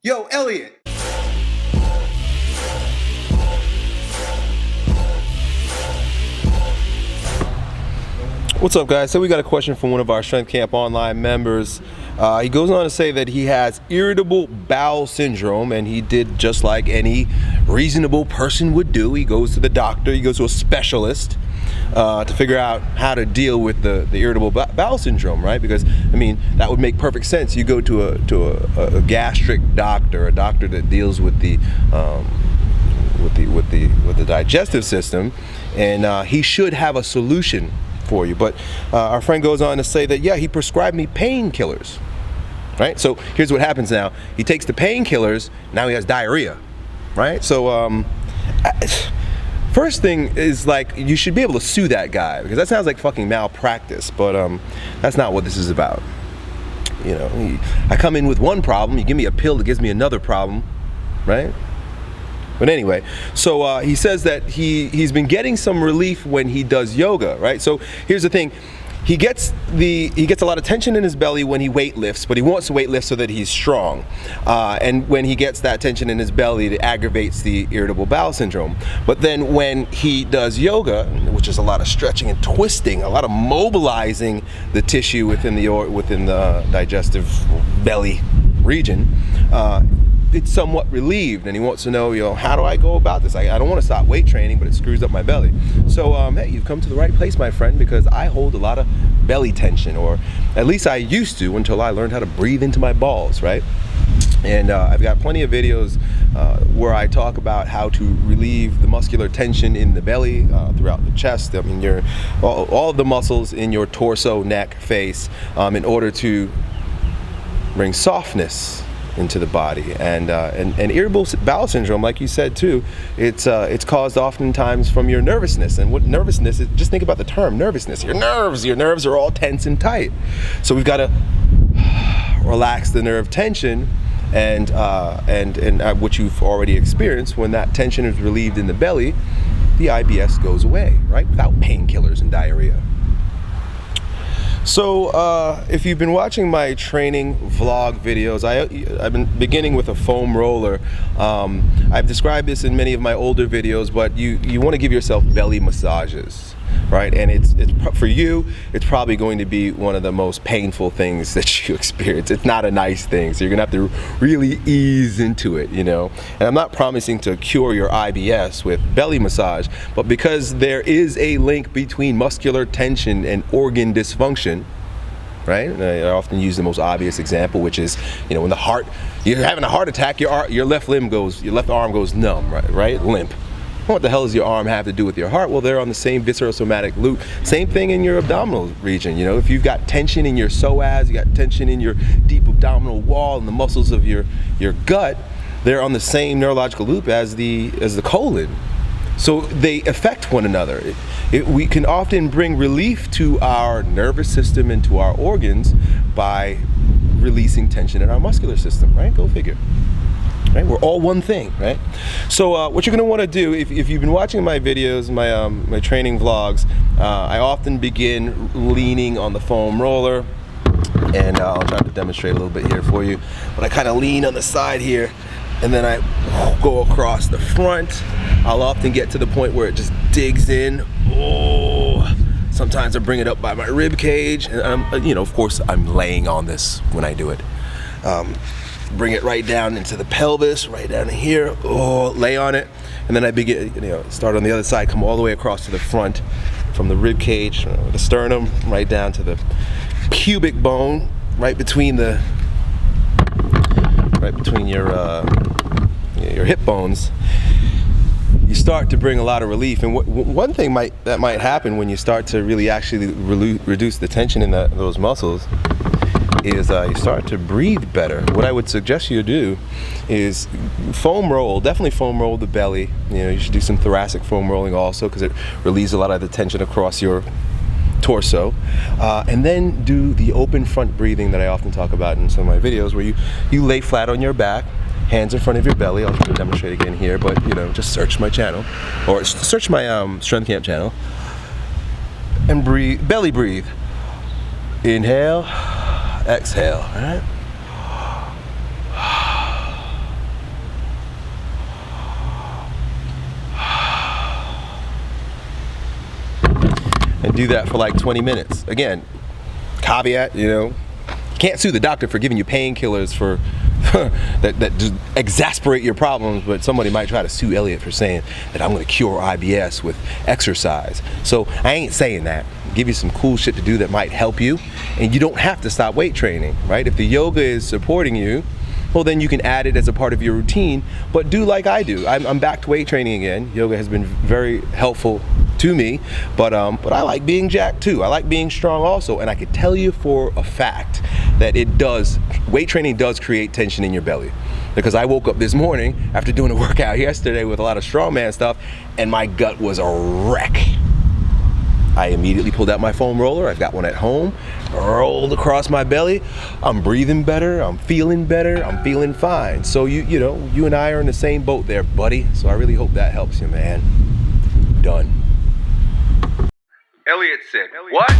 Yo, Elliott. What's up, guys? So we got a question from one of our Strength Camp Online members. He goes on to say that he has irritable bowel syndrome, and he did just like any reasonable person would do. He goes to the doctor, he goes to a specialist to figure out how to deal with the irritable bowel syndrome, right? Because, I mean, that would make perfect sense. You go to a gastric doctor, a doctor that deals with the digestive system, and he should have a solution for you. But our friend goes on to say that, yeah, he prescribed me painkillers, right? So here's what happens now. He takes the painkillers, now he has diarrhea, right? So first thing is, like, you should be able to sue that guy, because that sounds like fucking malpractice, but that's not what this is about. You know, I come in with one problem, you give me a pill that gives me another problem, right? But anyway, so he says that he's been getting some relief when he does yoga, right? So here's the thing. He gets a lot of tension in his belly when he weight lifts, but he wants to weight lift so that he's strong. And when he gets that tension in his belly, it aggravates the irritable bowel syndrome. But then when he does yoga, which is a lot of stretching and twisting, a lot of mobilizing the tissue within the digestive belly region, it's somewhat relieved, and he wants to know, how do I go about this? I don't want to stop weight training, but it screws up my belly. So, hey, you've come to the right place, my friend, because I hold a lot of belly tension, or at least I used to until I learned how to breathe into my balls, right? And I've got plenty of videos where I talk about how to relieve the muscular tension in the belly, throughout the chest. I mean, all of the muscles in your torso, neck, face, in order to bring softness into the body. And irritable bowel syndrome, like you said too, it's caused oftentimes from your nervousness. And what nervousness is, just think about the term nervousness. Your nerves are all tense and tight. So we've got to relax the nerve tension, and what you've already experienced. When that tension is relieved in the belly, the IBS goes away, right? Without painkillers and diarrhea. So if you've been watching my training vlog videos, I've been beginning with a foam roller. I've described this in many of my older videos, but you want to give yourself belly massages, right? And it's for you, it's probably going to be one of the most painful things that you experience. It's not a nice thing, so you're gonna have to really ease into it, And I'm not promising to cure your IBS with belly massage, but because there is a link between muscular tension and organ dysfunction, right? I often use the most obvious example, which is, when you're having a heart attack, your left arm goes numb, right? Limp. What the hell does your arm have to do with your heart? Well, they're on the same viscerosomatic loop. Same thing in your abdominal region. If you've got tension in your psoas, you got tension in your deep abdominal wall and the muscles of your gut, they're on the same neurological loop as the colon. So they affect one another. We can often bring relief to our nervous system and to our organs by releasing tension in our muscular system, right? Go figure. Right? We're all one thing, right? So what you're going to want to do, if you've been watching my videos, my training vlogs, I often begin leaning on the foam roller, and I'll try to demonstrate a little bit here for you. But I kind of lean on the side here, and then I go across the front. I'll often get to the point where it just digs in. Oh, sometimes I bring it up by my rib cage, and of course, I'm laying on this when I do it. Bring it right down into the pelvis, right down here. Oh, lay on it, and then I begin. Start on the other side, come all the way across to the front, from the rib cage, the sternum, right down to the pubic bone, right between your hip bones. You start to bring a lot of relief, and one thing that might happen when you start to really actually reduce the tension in those muscles is you start to breathe better. What I would suggest you do is definitely foam roll the belly. You should do some thoracic foam rolling also, because it relieves a lot of the tension across your torso. And then do the open front breathing that I often talk about in some of my videos, where you lay flat on your back, hands in front of your belly. I'll try to demonstrate again here, but just search my channel, or search my Strength Camp channel, and breathe, belly breathe. Inhale, exhale, all right? and do that for like 20 minutes. Again, caveat, you know, you can't sue the doctor for giving you painkillers for that just exasperate your problems, but somebody might try to sue Elliott for saying that I'm going to cure IBS with exercise. So I ain't saying that. Give you some cool shit to do that might help you, and you don't have to stop weight training, right? If the yoga is supporting you, well, then you can add it as a part of your routine, but do like I do. I'm back to weight training again. Yoga has been very helpful to me, but I like being jacked too. I like being strong also, and I can tell you for a fact that weight training does create tension in your belly. Because I woke up this morning after doing a workout yesterday with a lot of strongman stuff, and my gut was a wreck. I immediately pulled out my foam roller. I've got one at home, rolled across my belly. I'm breathing better, I'm feeling fine. So you know, you and I are in the same boat there, buddy. So I really hope that helps you, man. Done. Elliott said, what?